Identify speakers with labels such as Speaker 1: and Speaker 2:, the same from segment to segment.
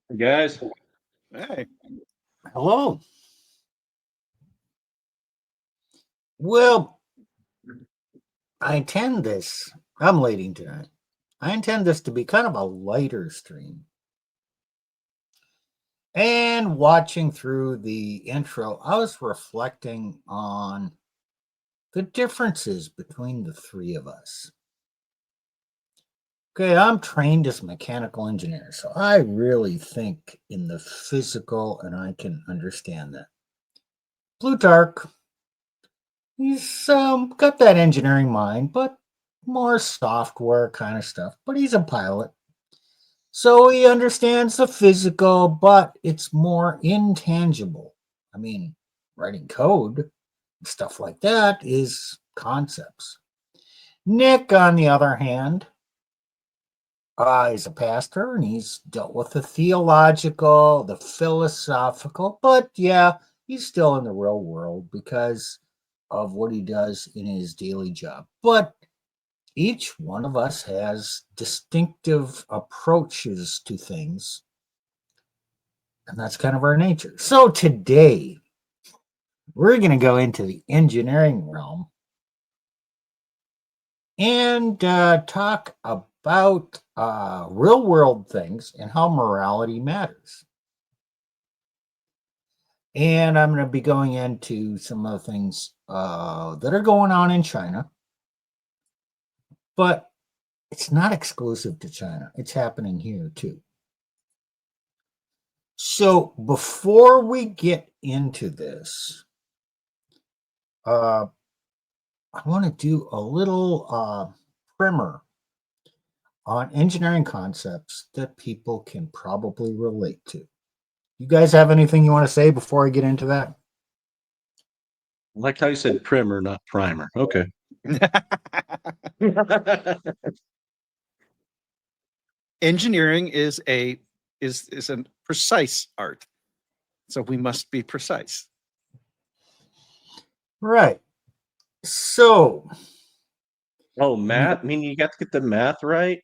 Speaker 1: Hey, guys.
Speaker 2: Hey.
Speaker 3: Hello. Well, I intend this. I'm leading tonight. I intend this to be kind of a lighter stream. And watching through the intro, I was reflecting on the differences between the three of us. Okay, I'm trained as a mechanical engineer, so I really think in the physical and I can understand that. Plutarch, he's got that engineering mind, but more software kind of stuff. But he's a pilot. So he understands the physical, but it's more intangible. I mean, writing code, stuff like that is concepts. Nick, on the other hand, is a pastor and he's dealt with the theological, the philosophical, but yeah, he's still in the real world because of what he does in his daily job. But each one of us has distinctive approaches to things, and that's kind of our nature. So today, we're going to go into the engineering realm and talk about real world things and how morality matters. And I'm going to be going into some of the things that are going on in China, but it's not exclusive to China. It's happening here too. So before we get into this, I want to do a little primer on engineering concepts that people can probably relate to. You guys have anything you want to say before I get into that?
Speaker 1: I like how you said primer, not primer. Okay.
Speaker 2: Engineering is a precise art. So we must be precise.
Speaker 3: Right. So,
Speaker 1: Oh, math? I mean, you got to get the math right.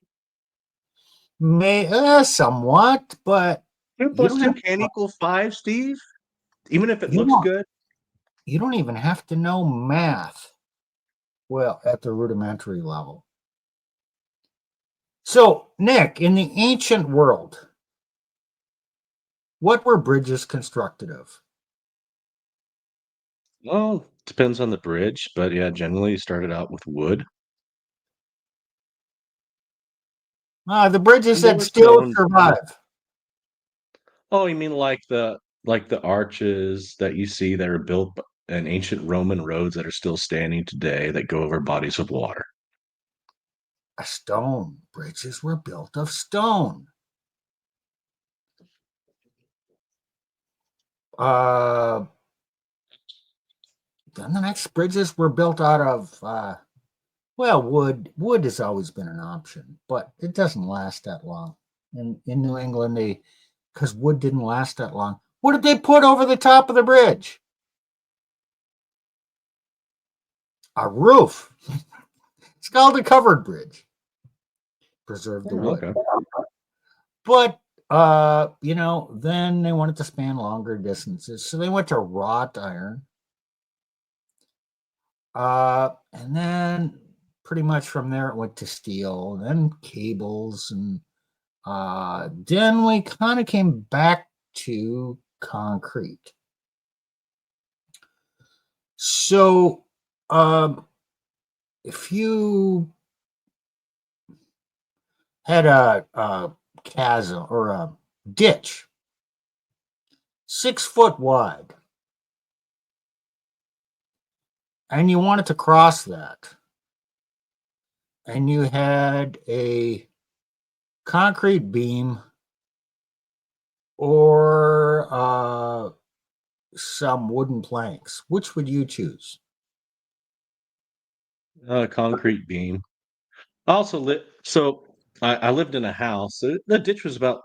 Speaker 3: somewhat, but
Speaker 1: 2
Speaker 3: you
Speaker 1: plus
Speaker 3: don't
Speaker 1: 2
Speaker 3: have
Speaker 1: can't equal 5, Steve? Even if it
Speaker 3: you
Speaker 1: looks
Speaker 3: don't
Speaker 1: good?
Speaker 3: you don't even have to know math well at the rudimentary level. So, Nick, in the ancient world, what were bridges constructed of?
Speaker 1: Well, depends on the bridge, but yeah, generally you started out with wood.
Speaker 3: The bridges
Speaker 1: And they
Speaker 3: that
Speaker 1: were
Speaker 3: still
Speaker 1: stone.
Speaker 3: survive.
Speaker 1: Oh, you mean like the arches that you see that are built in ancient Roman roads that are still standing today that go over bodies of water.
Speaker 3: A stone. Bridges were built of stone. Uh, then the next bridges were built out of wood. Wood has always been an option, but it doesn't last that long. In New England, because wood didn't last that long. What did they put over the top of the bridge? A roof. It's called a covered bridge. Preserve the
Speaker 1: Oh,
Speaker 3: wood.
Speaker 1: okay.
Speaker 3: But then they wanted to span longer distances, so they went to wrought iron. And then pretty much from there it went to steel, and then cables, and then we kind of came back to concrete. So, if you had a chasm or a ditch 6 foot wide, and you wanted to cross that, and you had a concrete beam or some wooden planks, which would you choose?
Speaker 1: Concrete beam. I also I lived in a house. The ditch was about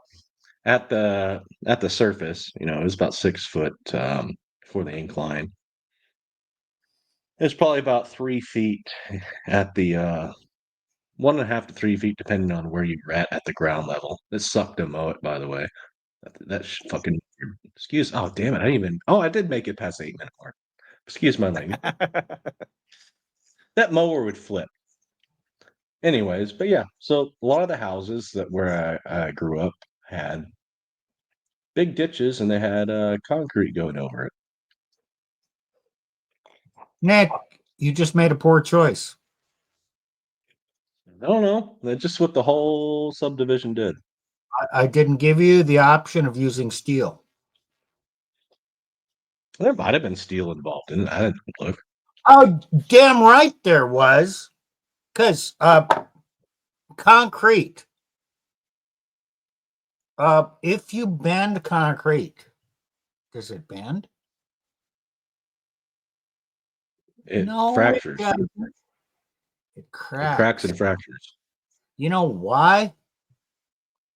Speaker 1: at the surface. It was about 6 foot for the incline. It's probably about 3 feet at the 1.5 to 3 feet, depending on where you're at the ground level. It sucked to mow it, by the way. Fucking excuse. Oh damn it! I didn't even. Oh, I did make it past the 8 minute mark. Excuse my language. That mower would flip. Anyways, but yeah. So a lot of the houses that where I grew up had big ditches, and they had concrete going over it.
Speaker 3: Nick, you just made a poor choice.
Speaker 1: I don't know. That's just what the whole subdivision did.
Speaker 3: I didn't give you the option of using steel.
Speaker 1: There might have been steel involved in it. I didn't look.
Speaker 3: Oh, damn right there was. Because concrete. If you bend concrete, does it bend?
Speaker 1: It
Speaker 3: No,
Speaker 1: fractures.
Speaker 3: It
Speaker 1: It cracks and fractures.
Speaker 3: You know why?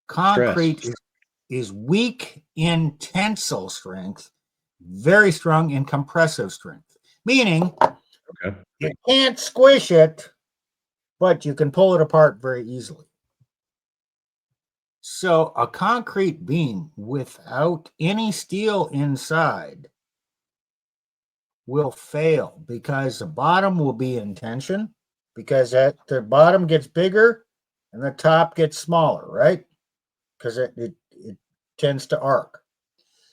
Speaker 3: Concrete
Speaker 1: Stress.
Speaker 3: is weak in tensile strength, very strong in compressive strength, meaning
Speaker 1: Okay.
Speaker 3: you can't squish it, but you can pull it apart very easily. So a concrete beam without any steel inside will fail because the bottom will be in tension, because the bottom gets bigger and the top gets smaller, right? Because it tends to arc.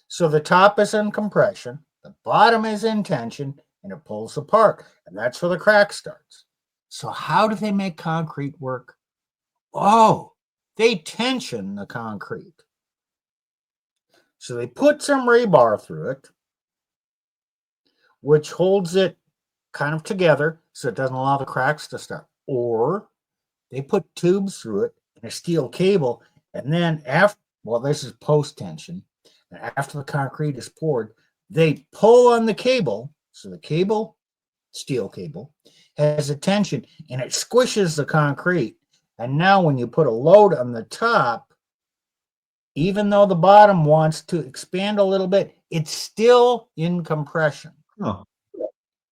Speaker 3: So the top is in compression, the bottom is in tension, and it pulls apart. And that's where the crack starts. So how do they make concrete work? Oh, they tension the concrete. So they put some rebar through it, which holds it kind of together so it doesn't allow the cracks to start. Or they put tubes through it and a steel cable, and then this is post tension. And after the concrete is poured, they pull on the cable. So the cable, steel cable, has a tension and it squishes the concrete. And now when you put a load on the top, even though the bottom wants to expand a little bit, it's still in compression.
Speaker 1: Oh.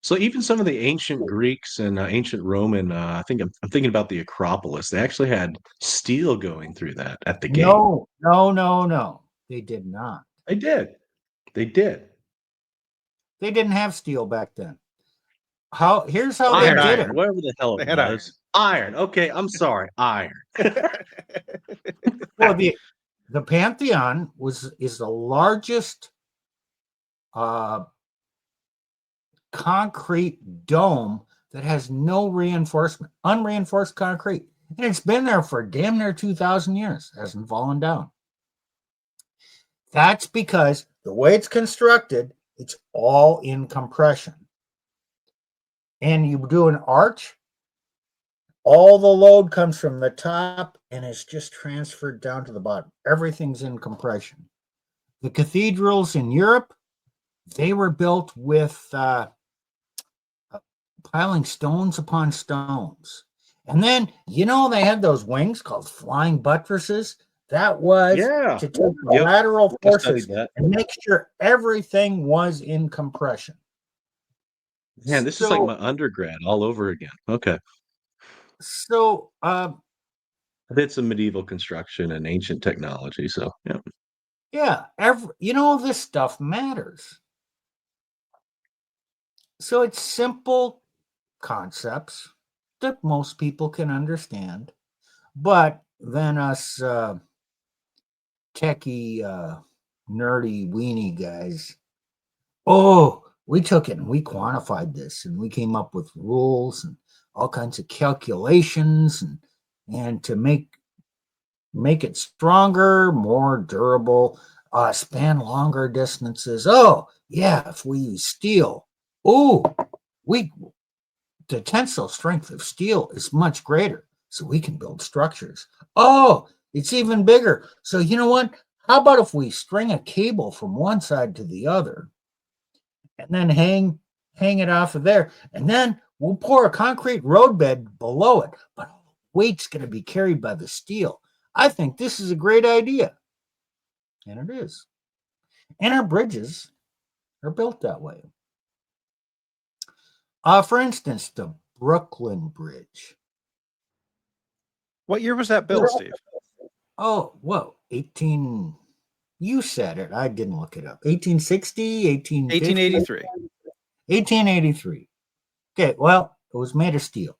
Speaker 1: So even some of the ancient Greeks and ancient Roman, I think I'm thinking about the Acropolis. They actually had steel going through that at the gate.
Speaker 3: No. They did not.
Speaker 1: They did. They did.
Speaker 3: They didn't have steel back then. Here's how
Speaker 1: Iron,
Speaker 3: they did it.
Speaker 1: whatever the hell
Speaker 2: They
Speaker 1: it
Speaker 2: had
Speaker 1: was. Iron. Okay, I'm sorry. Iron.
Speaker 3: Well, the Pantheon is the largest concrete dome that has no reinforcement, unreinforced concrete. And it's been there for damn near 2,000 years, hasn't fallen down. That's because the way it's constructed, it's all in compression. And you do an arch, all the load comes from the top and it's just transferred down to the bottom. Everything's in compression. The cathedrals in Europe, they were built with piling stones upon stones. And then, they had those wings called flying buttresses. That was
Speaker 1: Yeah.
Speaker 3: to take the lateral
Speaker 1: I studied
Speaker 3: forces
Speaker 1: that.
Speaker 3: and make sure everything was in compression.
Speaker 1: Man, this is like my undergrad all over again. Okay.
Speaker 3: So,
Speaker 1: I did some medieval construction and ancient technology. So, yeah.
Speaker 3: this stuff matters. So it's simple concepts that most people can understand, but then us techie, nerdy, weenie guys, we took it and we quantified this and we came up with rules and all kinds of calculations and to make it stronger, more durable, span longer distances. Oh, yeah, if we use steel, the tensile strength of steel is much greater, so we can build structures. Oh, it's even bigger. So you know what? How about if we string a cable from one side to the other and then hang it off of there, and then we'll pour a concrete roadbed below it, but all the weight's going to be carried by the steel. I think this is a great idea. And it is. And our bridges are built that way. For instance, the Brooklyn Bridge.
Speaker 2: What year was that built, Steve?
Speaker 3: Oh, whoa, 18 You said it. I didn't look it up. 1860, 1850?
Speaker 2: 1883.
Speaker 3: 1883. Okay, well, it was made of steel.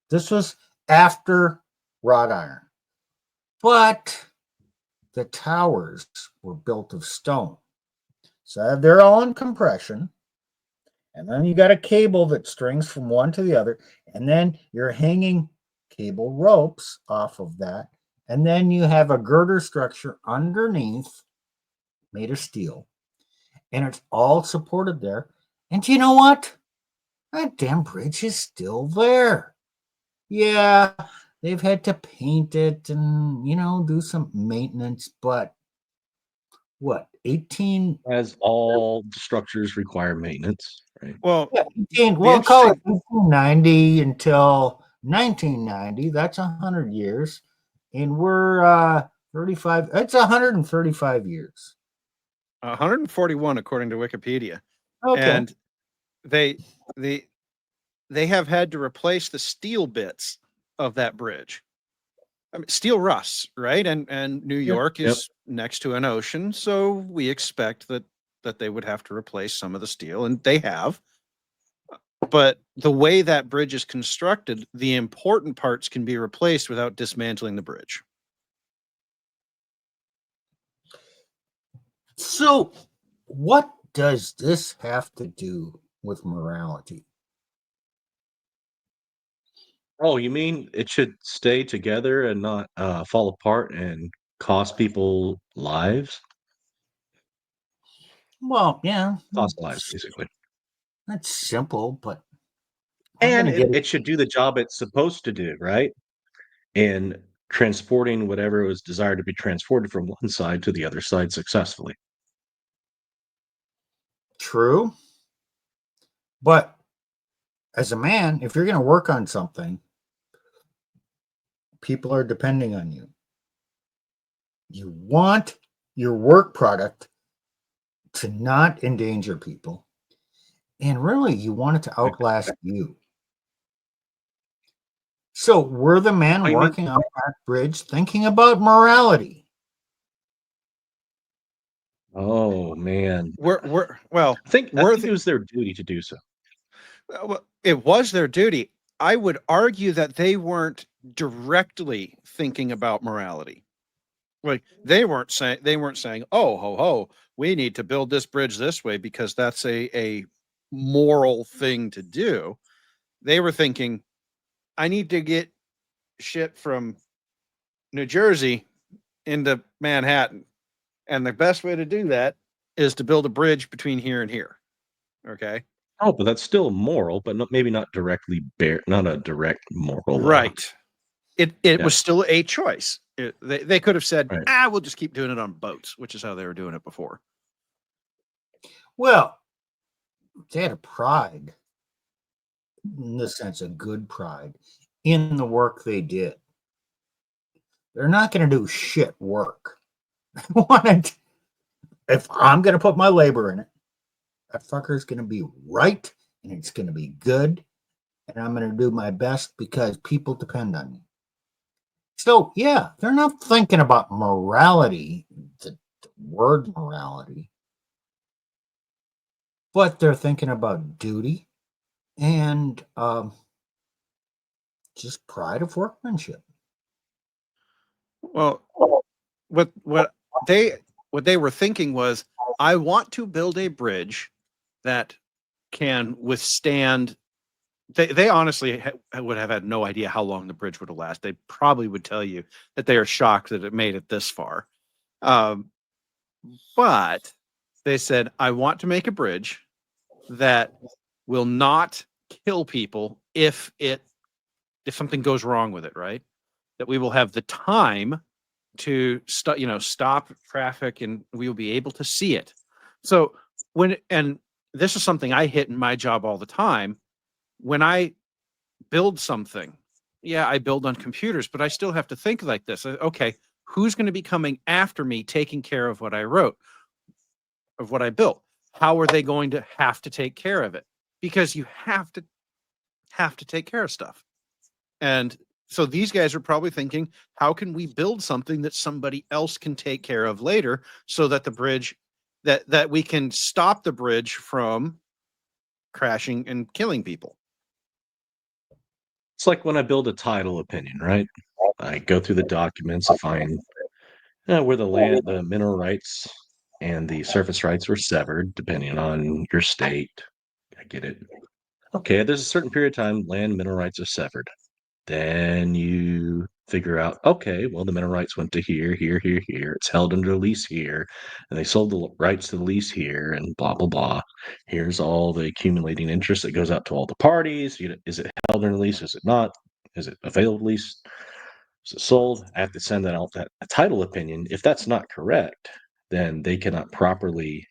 Speaker 3: This was after wrought iron. But the towers were built of stone. So they're all in compression. And then you got a cable that strings from one to the other. And then you're hanging cable ropes off of that. And then you have a girder structure underneath made of steel. And it's all supported there. And you know what? That damn bridge is still there. Yeah, they've had to paint it and, do some maintenance. But what, 18?
Speaker 1: As all structures require maintenance, right?
Speaker 2: Well,
Speaker 3: Yeah, 18,
Speaker 2: the
Speaker 3: we'll call it
Speaker 2: interesting
Speaker 3: 1890 until 1990. That's 100 years. And we're 35. It's 135 years.
Speaker 2: 141 according to Wikipedia.
Speaker 3: Okay.
Speaker 2: And they have had to replace the steel bits of that bridge. I mean, steel rusts, right? And New York
Speaker 1: Yep.
Speaker 2: is next to an ocean, so we expect that they would have to replace some of the steel, and they have. But the way that bridge is constructed, the important parts can be replaced without dismantling the bridge.
Speaker 3: So, what does this have to do with morality?
Speaker 1: Oh, you mean it should stay together and not fall apart and cost people lives?
Speaker 3: Well, yeah,
Speaker 1: Cost lives, basically.
Speaker 3: that's simple, but I'm
Speaker 1: And
Speaker 3: going to get it.
Speaker 1: it should do the job it's supposed to do, right? In transporting whatever was desired to be transported from one side to the other side successfully.
Speaker 3: True. But as a man, if you're going to work on something, people are depending on you. You want your work product to not endanger people. And really, you want it to outlast you. So were the men
Speaker 1: Oh, you mean
Speaker 3: working on that bridge thinking about morality?
Speaker 1: oh, man.
Speaker 2: Well,
Speaker 1: I think
Speaker 2: were
Speaker 1: it was their duty to do so.
Speaker 2: it was their duty. I would argue that they weren't directly thinking about morality. Like they weren't saying, "Oh, ho ho, we need to build this bridge this way because that's a moral thing to do." They were thinking, "I need to get shit from New Jersey into Manhattan, and the best way to do that is to build a bridge between here and here." Okay?
Speaker 1: Oh, but that's still moral, but maybe not directly not a direct moral.
Speaker 2: Right. It
Speaker 1: Yeah,
Speaker 2: was still a choice. They could have said,
Speaker 1: right.
Speaker 2: we'll just keep doing it on boats, which is how they were doing it before.
Speaker 3: Well, they had a pride, in the sense of good pride, in the work they did. They're not going to do shit work. If I'm going to put my labor in it, that fucker is going to be right and it's going to be good. And I'm going to do my best because people depend on me. So, yeah, they're not thinking about morality, the word morality, but they're thinking about duty and just pride of workmanship.
Speaker 2: Well, what they were thinking was, I want to build a bridge that can withstand. They honestly would have had no idea how long the bridge would have lasted. They probably would tell you that they are shocked that it made it this far. But they said, I want to make a bridge that will not kill people if something goes wrong with it, right? That we will have the time to stop traffic and we will be able to see it. So and this is something I hit in my job all the time. When I build something, yeah, I build on computers, but I still have to think like this. Okay, who's going to be coming after me taking care of what I wrote, of what I built? How are they going to have to take care of it? Because you have to take care of stuff. And So these guys are probably thinking, how can we build something that somebody else can take care of later so that the bridge that we can stop the bridge from crashing and killing people?
Speaker 1: It's like when I build a title opinion, right? I go through the documents to find where the mineral rights and the surface rights were severed, depending on your state. I get it. Okay, there's a certain period of time land mineral rights are severed. Then you figure out, okay, well, the mineral rights went to here, here, here, here. It's held under lease here, and they sold the rights to the lease here, and blah, blah, blah. Here's all the accumulating interest that goes out to all the parties. Is it held under lease? Is it not? Is it available lease? Is it sold? I have to send that out that a title opinion. If that's not correct, then they cannot properly.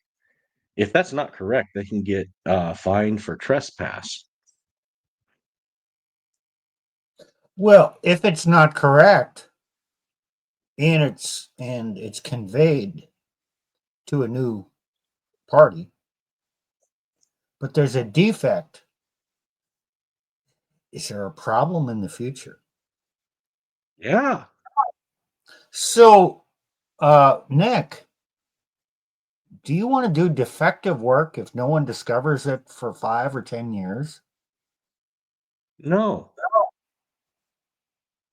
Speaker 1: If that's not correct, they can get fined for trespass.
Speaker 3: Well, if it's not correct and it's conveyed to a new party, but there's a defect, is there a problem in the future?
Speaker 1: Yeah.
Speaker 3: So, Nick, do you want to do defective work if no one discovers it for 5 or 10 years?
Speaker 1: No.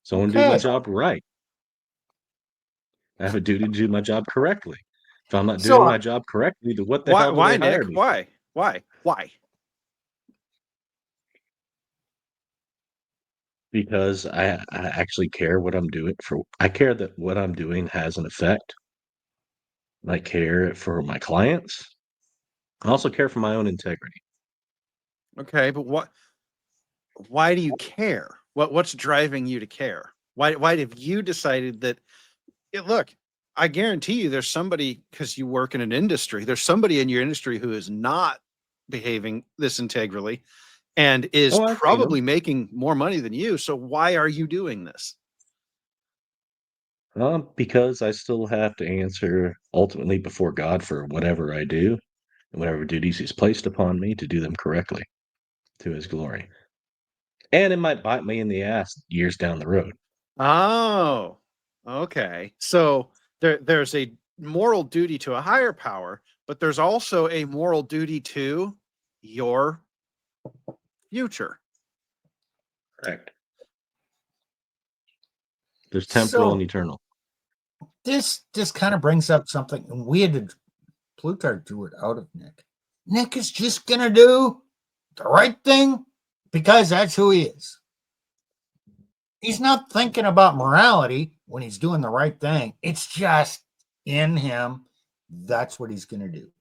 Speaker 1: So I want to do my
Speaker 3: Okay.
Speaker 1: job right. I have a duty to do my job correctly. If I'm not
Speaker 3: So,
Speaker 1: doing my job correctly, then what the hell do
Speaker 2: Why,
Speaker 1: they hire
Speaker 2: Nick?
Speaker 1: me for?
Speaker 2: Why?
Speaker 1: Because I actually care what I'm doing for. I care that what I'm doing has an effect. I care for my clients. I also care for my own integrity.
Speaker 2: Okay, but why do you care? What's driving you to care? Why have you decided that look, I guarantee you there's somebody, because you work in an industry, there's somebody in your industry who is not behaving this integrally and is
Speaker 1: Oh, I've seen them.
Speaker 2: probably making more money than you. So why are you doing this?
Speaker 1: Because I still have to answer ultimately before God for whatever I do and whatever duties He's placed upon me to do them correctly to His glory. And it might bite me in the ass years down the road.
Speaker 2: Oh, okay. So there's a moral duty to a higher power, but there's also a moral duty to your future.
Speaker 1: Correct. There's temporal and
Speaker 3: so
Speaker 1: eternal.
Speaker 3: this kind of brings up something, and we had to Plutarch drew it out of Nick. Nick is just gonna do the right thing because that's who he is. He's not thinking about morality when he's doing the right thing. It's just in him. That's what he's going to do.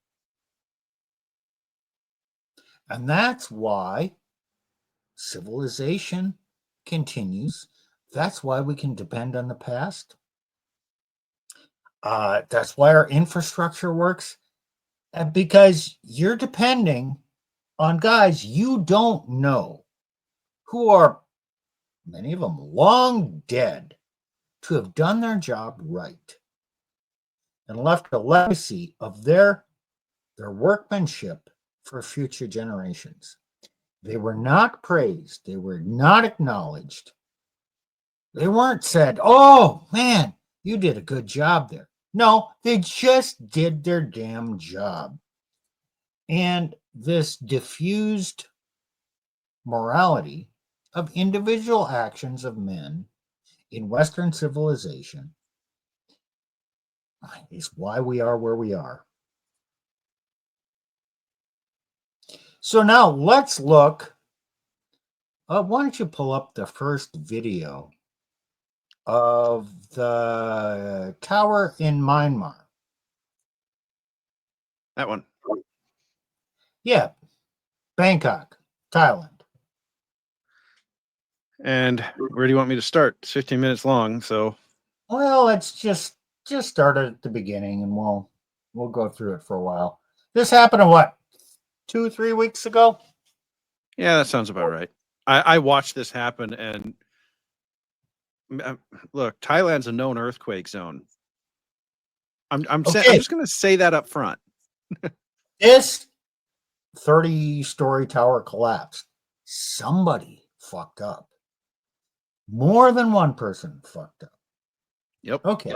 Speaker 3: And that's why civilization continues. That's why we can depend on the past. That's why our infrastructure works. Because you're depending on guys you don't know, who are, many of them, long dead, to have done their job right and left a legacy of their workmanship for future generations. They were not praised. They were not acknowledged. They weren't said, "Oh, man, you did a good job there." No, they just did their damn job. And this diffused morality of individual actions of men in Western civilization is why we are where we are. So now let's look. Why don't you pull up the first video of the tower in Myanmar?
Speaker 2: That one.
Speaker 3: Yeah, Bangkok, Thailand.
Speaker 2: And where do you want me to start? It's 15 minutes long, so
Speaker 3: Well, let's just start at the beginning, and we'll go through it for a while. This happened, what, 2-3 weeks ago?
Speaker 2: yeah, that sounds about right. I watched this happen, and look, Thailand's a known earthquake zone. I'm just going to say that up front.
Speaker 3: This 30-story tower collapsed. Somebody fucked up. more than one person fucked up.
Speaker 2: Yep.
Speaker 3: Okay.